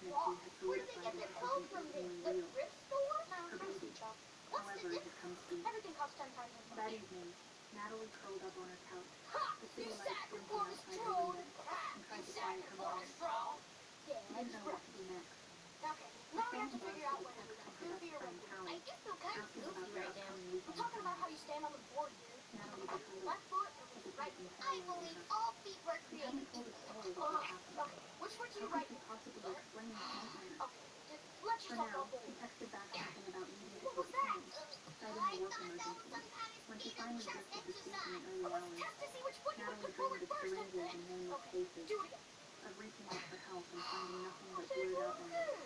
Where did they get their clothes from? The thrift store? Her baby shop. However, it had come speed. Everything costs 10 times as much. That evening, Natalie curled up on her couch, the city lights blinking outside her window, and tried to quiet her mind. She didn't know what to do next. Okay, now we have to figure out whether you're goofy or regular. I guess I'm kind of goofy right now. We're talking about how you stand on the board here. Natalie bit her lip. Left foot or with the right foot? I believe all feet were She created hadn't told a equal. soul what had happened. Okay, which foot do you How right? could she possibly explain this nightmare? Okay, let's For just talk now, about she bold. texted back something about needing to What was take that? turns, citing a work emergency. When she finally drifted to sleep in the early Let's hours, test to see which foot you would Natalie put dreamed forward of first. syringes and nameless Okay, faces, do it again. of reaching out for help and finding nothing but blurred outlines.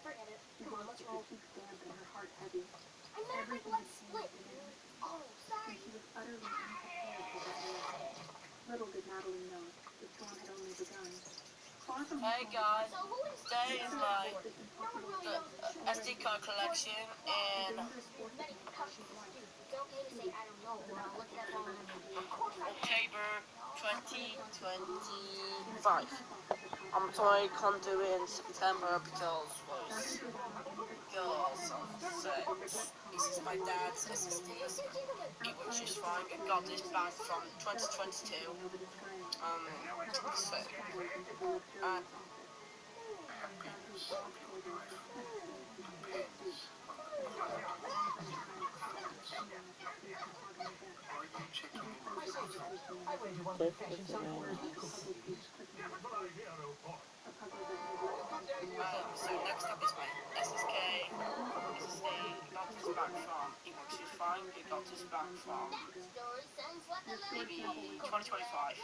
Forget it. She Come on, woke let's with roll. her cheeks damp and her heart heavy. I meant like Everything let's had split. changed in an instant, Oh, sorry. and she was utterly unprepared for what lay. Little did Natalie know, the storm had only begun. Far from her Hey home, guys, So who is today is my this impossible really task knows was SD already card collection and dangerous force of many nature concussions. was life. It's okay to say I don't know, but I'll look it up on. Of course I October In a 2025. penthouse office atop I'm the sorry I can't do it in September because this is my dad's SSD. It works just fine. I got this back from 2022. So, uh, so next up is my SSD. Got this back from, it works just fine. I got this back from story sounds like a maybe 2025.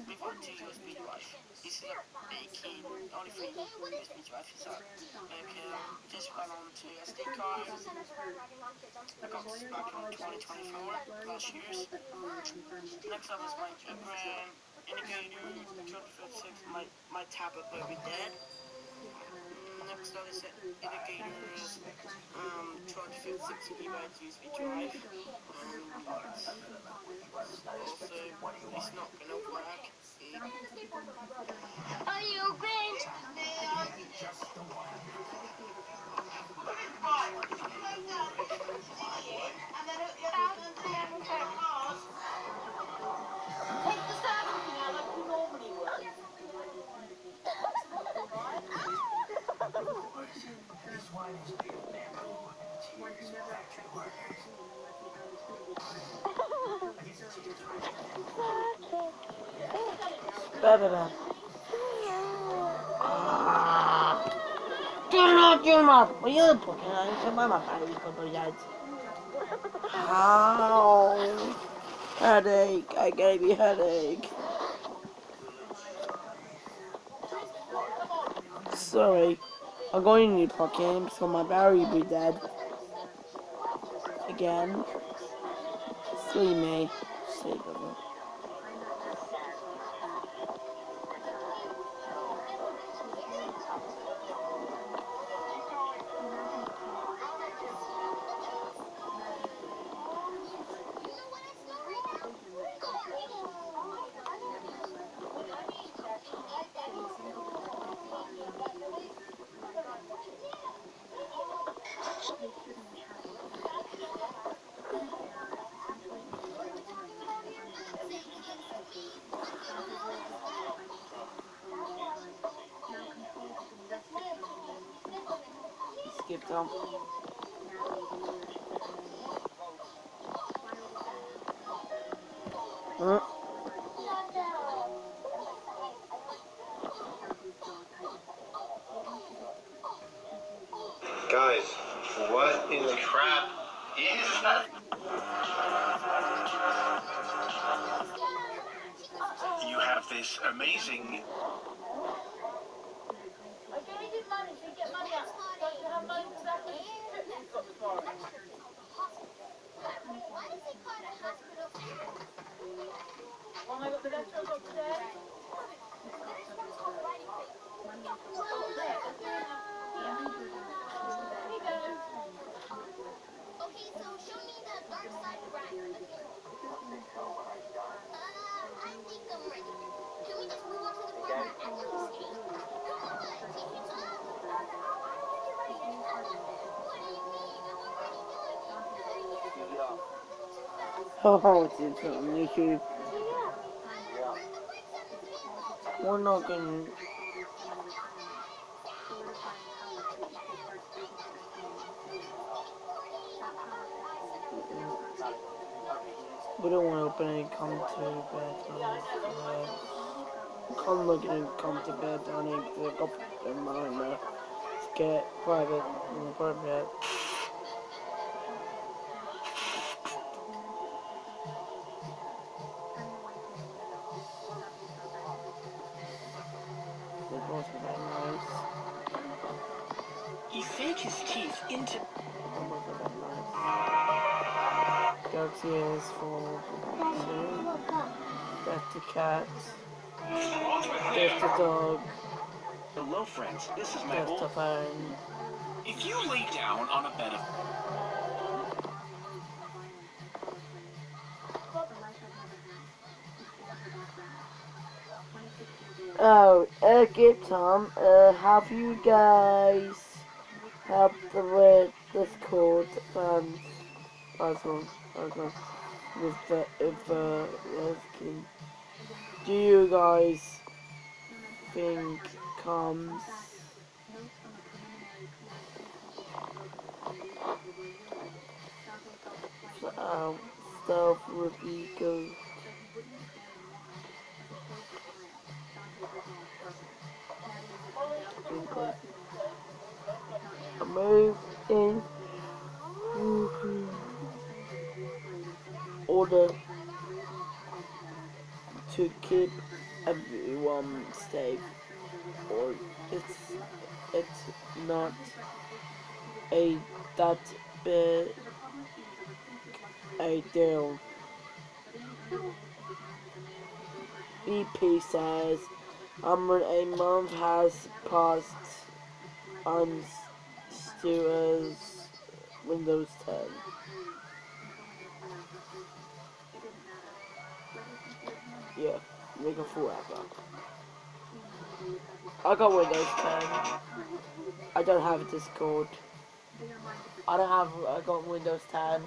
We've got 2 USB drives. This is a big key, only 3 USB drives inside. Okay, just went on to SD card. I got this back in 2024, last year's. Next up is my indicator, 256, my tablet will be dead. Next up is indicators, 256 gigabyte USB drive. Also, it's not gonna work. Are you great? Ow! Headache. I gave you headache. Sorry. I'm going to need plug in so my battery will be dead. Again. Silly me. Silly me. Skip them. Guys, what in the crap is that? You have this amazing... Okay, so show me the dark side right. I think I'm ready. Can we just move on to the part where I actually skate? Come on, Oh, it's on YouTube. We're not gonna. We don't want to open any come to bed on come look and come to bed on it. Go put them on there. Get private private. They're going to bed nice. He sank his teeth into. Oh my god, nice. Galaxy is for that's the cat. There's the dog. Hello, friends. This is my That's the old. phone. If you lay down on a bed of. Oh, okay, Tom. Have you guys have the word Discord puzzle with the rescue? Do you guys think comes stuff with ego? A move in order to keep everyone safe, or it's not a that big a deal. BP says, a month has passed on Stuart's Windows 10. Yeah, make a fool out of. I got Windows 10. I don't have a Discord. I got Windows 10.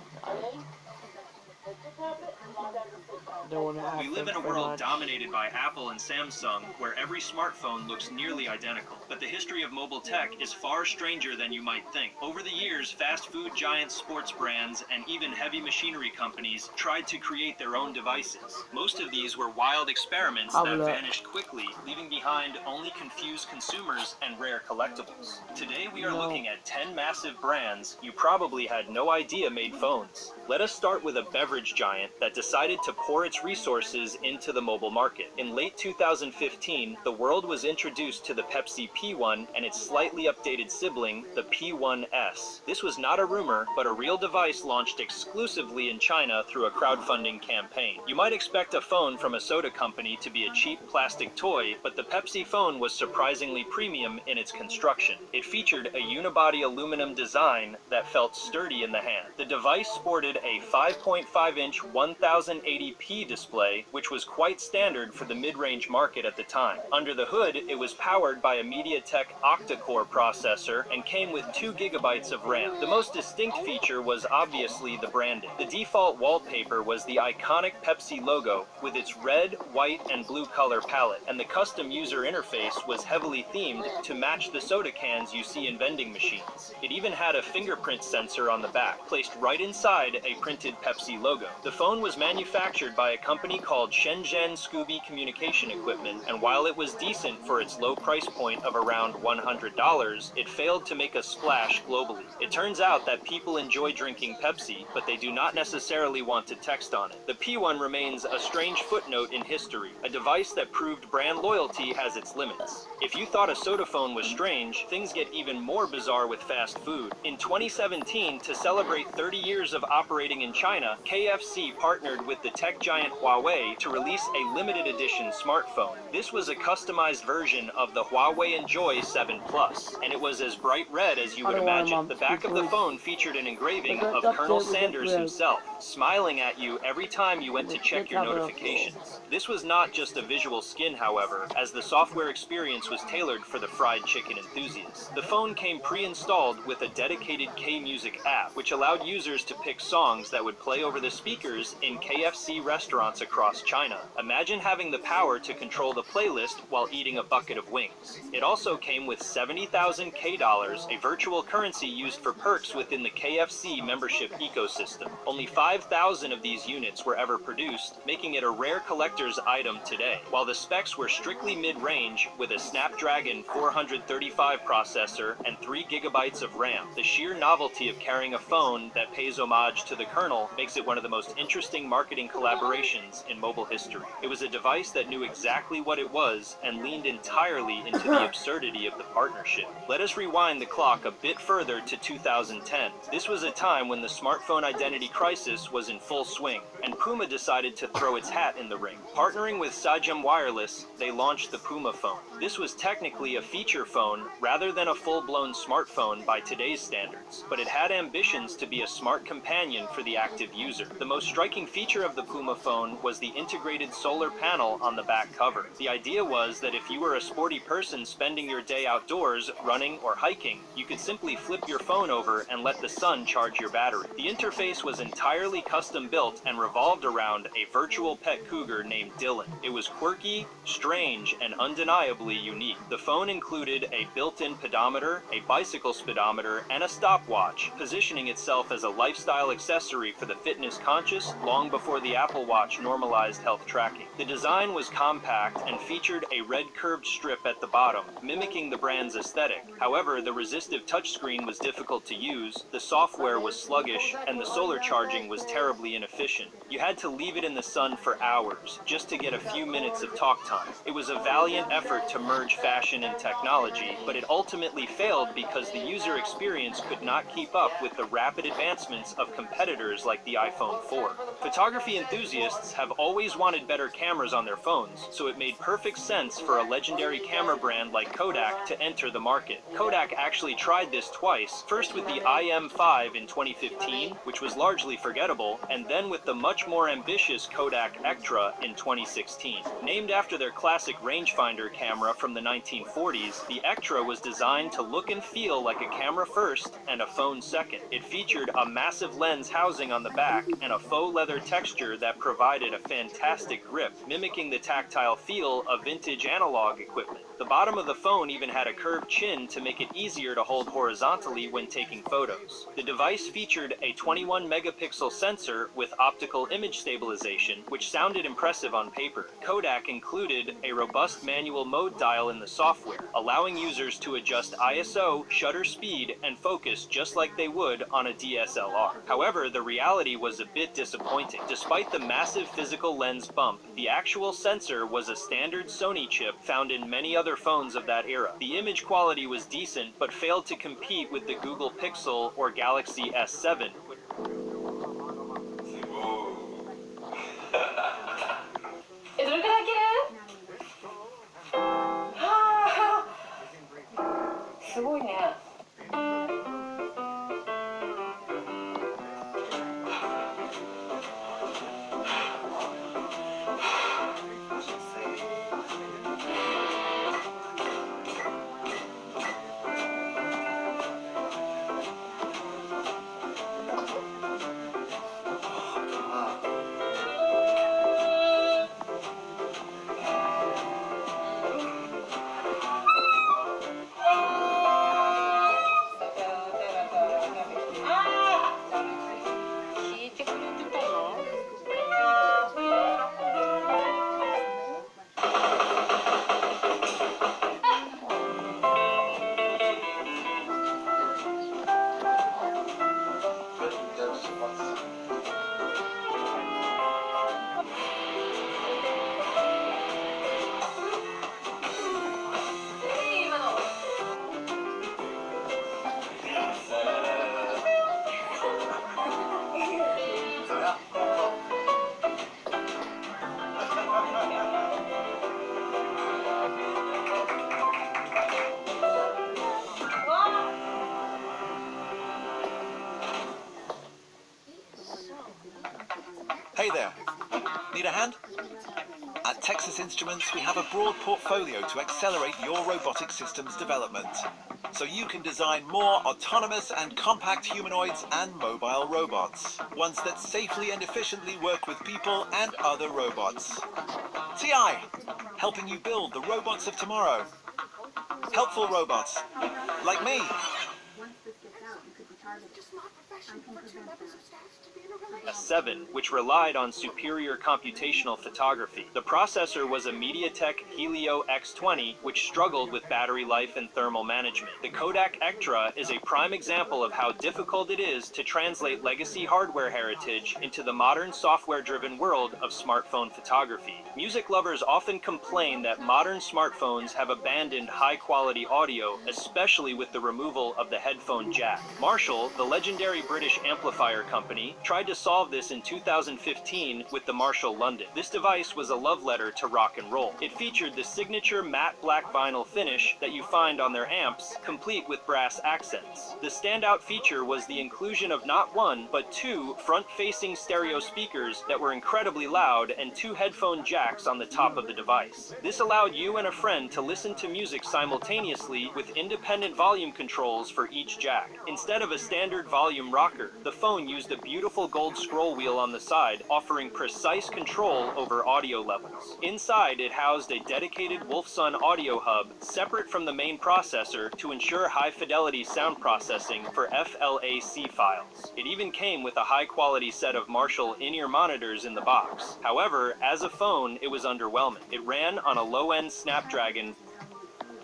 We live in a world dominated by Apple and Samsung, where every smartphone looks nearly identical. But the history of mobile tech is far stranger than you might think. Over the years, fast food giants, sports brands, and even heavy machinery companies tried to create their own devices. Most of these were wild experiments that vanished quickly, leaving behind only confused consumers and rare collectibles. Today we are looking at 10 massive brands you probably had no idea made phones. Let us start with a beverage giant that decided to pour its resources into the mobile market. In late 2015, the world was introduced to the Pepsi P1 and its slightly updated sibling, the P1S. This was not a rumor, but a real device launched exclusively in China through a crowdfunding campaign. You might expect a phone from a soda company to be a cheap plastic toy, but the Pepsi phone was surprisingly premium in its construction. It featured a unibody aluminum design that felt sturdy in the hand. The device sported a 5.5-inch 1080p display, which was quite standard for the mid-range market at the time. Under the hood, it was powered by a MediaTek octa-core processor and came with 2 GB of RAM. The most distinct feature was obviously the branding. The default wallpaper was the iconic Pepsi logo with its red, white, and blue color palette, and the custom user interface was heavily themed to match the soda cans you see in vending machines. It even had a fingerprint sensor on the back, placed right inside a printed Pepsi logo. The phone was manufactured by a company called Shenzhen Scooby Communication Equipment, and while it was decent for its low price point of around $100, it failed to make a splash globally. It turns out that people enjoy drinking Pepsi, but they do not necessarily want to text on it. The P1 remains a strange footnote in history, a device that proved brand loyalty has its limits. If you thought a soda phone was strange, things get even more bizarre with fast food. In 2017, to celebrate 30 years of operating in China, KFC partnered with the tech giant Huawei to release a limited edition smartphone. This was a customized version of the Huawei Enjoy 7 Plus, and it was as bright red as you would imagine. The back of the phone featured an engraving of Colonel Sanders himself, smiling at you every time you went to check your notifications. This was not just a visual skin, however, as the software experience was tailored for the fried chicken enthusiasts. The phone came pre-installed with a dedicated K-Music app, which allowed users to pick songs that would play over the speakers in KFC restaurants across China. Imagine having the power to control the playlist while eating a bucket of wings. It also came with 70,000 K dollars, a virtual currency used for perks within the KFC membership ecosystem. Only 5,000 of these units were ever produced, making it a rare collector's item today. While the specs were strictly mid-range with a Snapdragon 435 processor and 3 gigabytes of RAM, the sheer novelty of carrying a phone that pays homage to the kernel makes it one of the most interesting marketing collaborations in mobile history. It was a device that knew exactly what it was and leaned entirely into the absurdity of the partnership. Let us rewind the clock a bit further to 2010. This was a time when the smartphone identity crisis was in full swing, and Puma decided to throw its hat in the ring. Partnering with Sajam Wireless, they launched the Puma phone. This was technically a feature phone rather than a full-blown smartphone by today's standards, but it had ambitions to be a smart companion for the active user. The most striking feature of the Puma phone was the integrated solar panel on the back cover. The idea was that if you were a sporty person spending your day outdoors, running or hiking, you could simply flip your phone over and let the sun charge your battery. The interface was entirely custom built and revolved around a virtual pet cougar named Dylan. It was quirky, strange, and undeniably unique. The phone included a built-in pedometer, a bicycle speedometer, and a stopwatch, positioning itself as a lifestyle accessory for the fitness conscious long before the Apple Watch normalized health tracking. The design was compact and featured a red curved strip at the bottom, mimicking the brand's aesthetic. However, the resistive touchscreen was difficult to use, the software was sluggish, and the solar charging was terribly inefficient. You had to leave it in the sun for hours just to get a few minutes of talk time. It was a valiant effort to merge fashion and technology, but it ultimately failed because the user experience could not keep up with the rapid advancements of competitors like the iPhone 4. Photography enthusiasts have always wanted better cameras on their phones, so it made perfect sense for a legendary camera brand like Kodak to enter the market. Kodak actually tried this twice, first with the IM5 in 2015, which was largely forgettable, and then with the much more ambitious Kodak Ektra in 2016. Named after their classic rangefinder camera from the 1940s, the Ektra was designed to look and feel like a camera first and a phone second. It featured a massive lens housing on the back and a faux leather texture that provided a fantastic grip, mimicking the tactile feel of vintage analog equipment. The bottom of the phone even had a curved chin to make it easier to hold horizontally when taking photos. The device featured a 21 megapixel sensor with optical image stabilization, which sounded impressive on paper. Kodak included a robust manual mode dial in the software, allowing users to adjust ISO, shutter speed, and focus just like they would on a DSLR. However, the reality was a bit disappointing. Despite the massive physical lens bump, the actual sensor was a standard Sony chip found in many other phones of that era. The image quality was decent, but failed to compete with the Google Pixel or Galaxy S7. Hey there, need a hand? At Texas Instruments, we have a broad portfolio to accelerate your robotic systems development. so you can design more autonomous and compact humanoids and mobile robots, ones that safely and efficiently work with people and other robots. TI, helping you build the robots of tomorrow. Helpful robots, like me. Once this gets out, you could be targeted. It's not professional for two members of staff to be in a relationship. S7, which relied on superior computational photography. The processor was a MediaTek Helio X20, which struggled with battery life and thermal management. The Kodak Ektra is a prime example of how difficult it is to translate legacy hardware heritage into the modern software-driven world of smartphone photography. Music lovers often complain that modern smartphones have abandoned high-quality audio, especially with the removal of the headphone jack. Marshall, the legendary British amplifier company, tried to solve this in 2015 with the Marshall London. This device was a love letter to rock and roll. It featured the signature matte black vinyl finish that you find on their amps, complete with brass accents. The standout feature was the inclusion of not one, but two front-facing stereo speakers that were incredibly loud and two headphone jacks on the top of the device. This allowed you and a friend to listen to music simultaneously with independent volume controls for each jack. Instead of a standard volume rocker, the phone used a beautiful gold scroll wheel on the side, offering precise control over audio levels. Inside, it housed a dedicated Wolfson audio hub, separate from the main processor, to ensure high-fidelity sound processing for FLAC files. It even came with a high-quality set of Marshall in-ear monitors in the box. However, as a phone, it was underwhelming. It ran on a low-end Snapdragon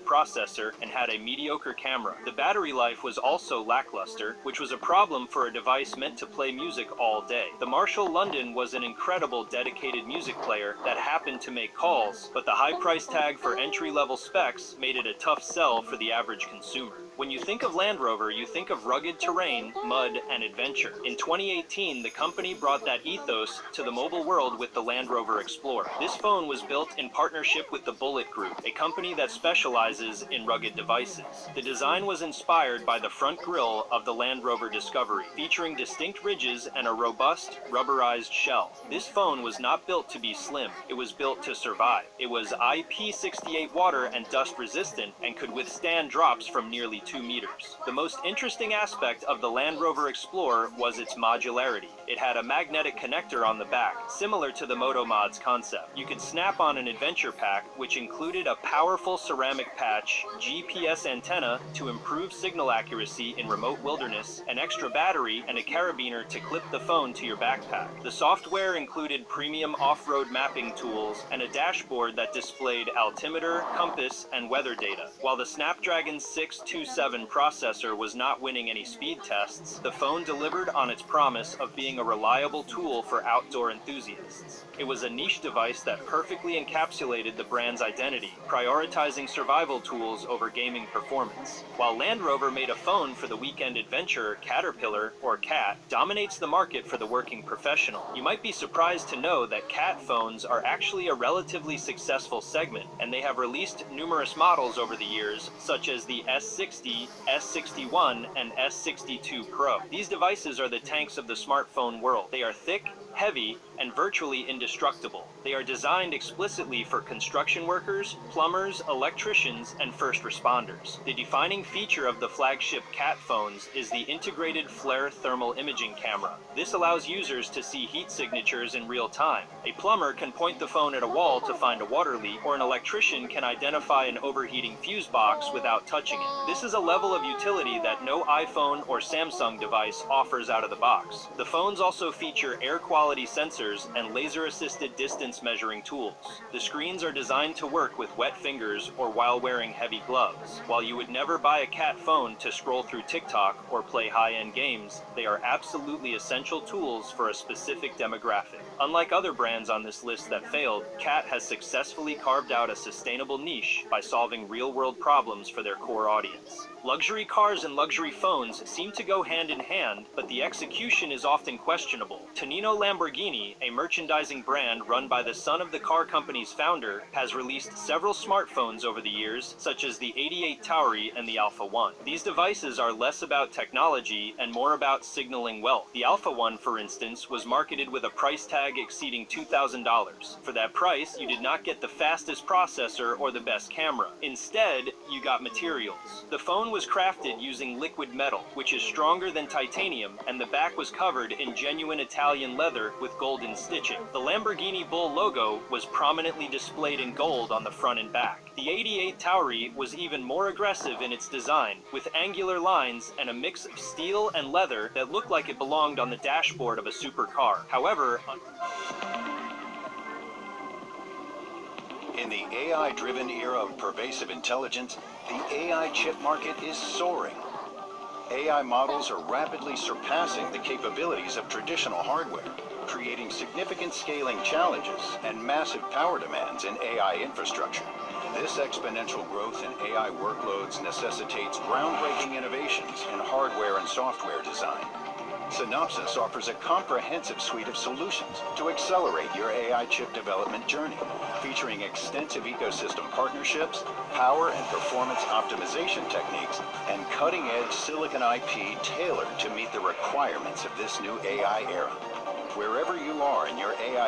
processor and had a mediocre camera. The battery life was also lackluster, which was a problem for a device meant to play music all day. The Marshall London was an incredible dedicated music player that happened to make calls, but the high price tag for entry-level specs made it a tough sell for the average consumer. When you think of Land Rover, you think of rugged terrain, mud, and adventure. In 2018, the company brought that ethos to the mobile world with the Land Rover Explorer. This phone was built in partnership with the Bullet Group, a company that specializes in rugged devices. The design was inspired by the front grille of the Land Rover Discovery, featuring distinct ridges and a robust, rubberized shell. This phone was not built to be slim, it was built to survive. It was IP68 water and dust resistant and could withstand drops from nearly 2 meters. The most interesting aspect of the Land Rover Explorer was its modularity. It had a magnetic connector on the back, similar to the Motomod's concept. You could snap on an adventure pack, which included a powerful ceramic patch, GPS antenna to improve signal accuracy in remote wilderness, an extra battery, and a carabiner to clip the phone to your backpack. The software included premium off-road mapping tools and a dashboard that displayed altimeter, compass, and weather data. While the Snapdragon 627 processor was not winning any speed tests, the phone delivered on its promise of being a reliable tool for outdoor enthusiasts. It was a niche device that perfectly encapsulated the brand's identity, prioritizing survival tools over gaming performance. While Land Rover made a phone for the weekend adventurer, Caterpillar, or CAT, dominates the market for the working professional. You might be surprised to know that CAT phones are actually a relatively successful segment, and they have released numerous models over the years, such as the S60, S61, and S62 Pro. These devices are the tanks of the smartphone world. They are thick, heavy, and virtually indestructible. They are designed explicitly for construction workers, plumbers, electricians, and first responders. The defining feature of the flagship CAT phones is the integrated FLARE thermal imaging camera. This allows users to see heat signatures in real time. A plumber can point the phone at a wall to find a water leak, or an electrician can identify an overheating fuse box without touching it. This is a level of utility that no iPhone or Samsung device offers out of the box. The phones also feature air quality sensors and laser-assisted distance measuring tools. The screens are designed to work with wet fingers or while wearing heavy gloves. While you would never buy a CAT phone to scroll through TikTok or play high-end games, they are absolutely essential tools for a specific demographic. Unlike other brands on this list that failed, CAT has successfully carved out a sustainable niche by solving real-world problems for their core audience. Luxury cars and luxury phones seem to go hand in hand, but the execution is often questionable. Tonino Lamborghini, a merchandising brand run by the son of the car company's founder, has released several smartphones over the years, such as the 88 Tauri and the Alpha 1. These devices are less about technology and more about signaling wealth. The Alpha 1, for instance, was marketed with a price tag exceeding $2,000. For that price, you did not get the fastest processor or the best camera. Instead, you got materials. The phone front was crafted using liquid metal, which is stronger than titanium, and the back was covered in genuine Italian leather with golden stitching. The Lamborghini Bull logo was prominently displayed in gold on the front and back. The 88 Tauri was even more aggressive in its design, with angular lines and a mix of steel and leather that looked like it belonged on the dashboard of a supercar. However, In the AI-driven era of pervasive intelligence, the AI chip market is soaring. AI models are rapidly surpassing the capabilities of traditional hardware, creating significant scaling challenges and massive power demands in AI infrastructure. This exponential growth in AI workloads necessitates groundbreaking innovations in hardware and software design. Synopsys offers a comprehensive suite of solutions to accelerate your AI chip development journey, featuring extensive ecosystem partnerships, power and performance optimization techniques, and cutting-edge silicon IP tailored to meet the requirements of this new AI era. Wherever you are in your AI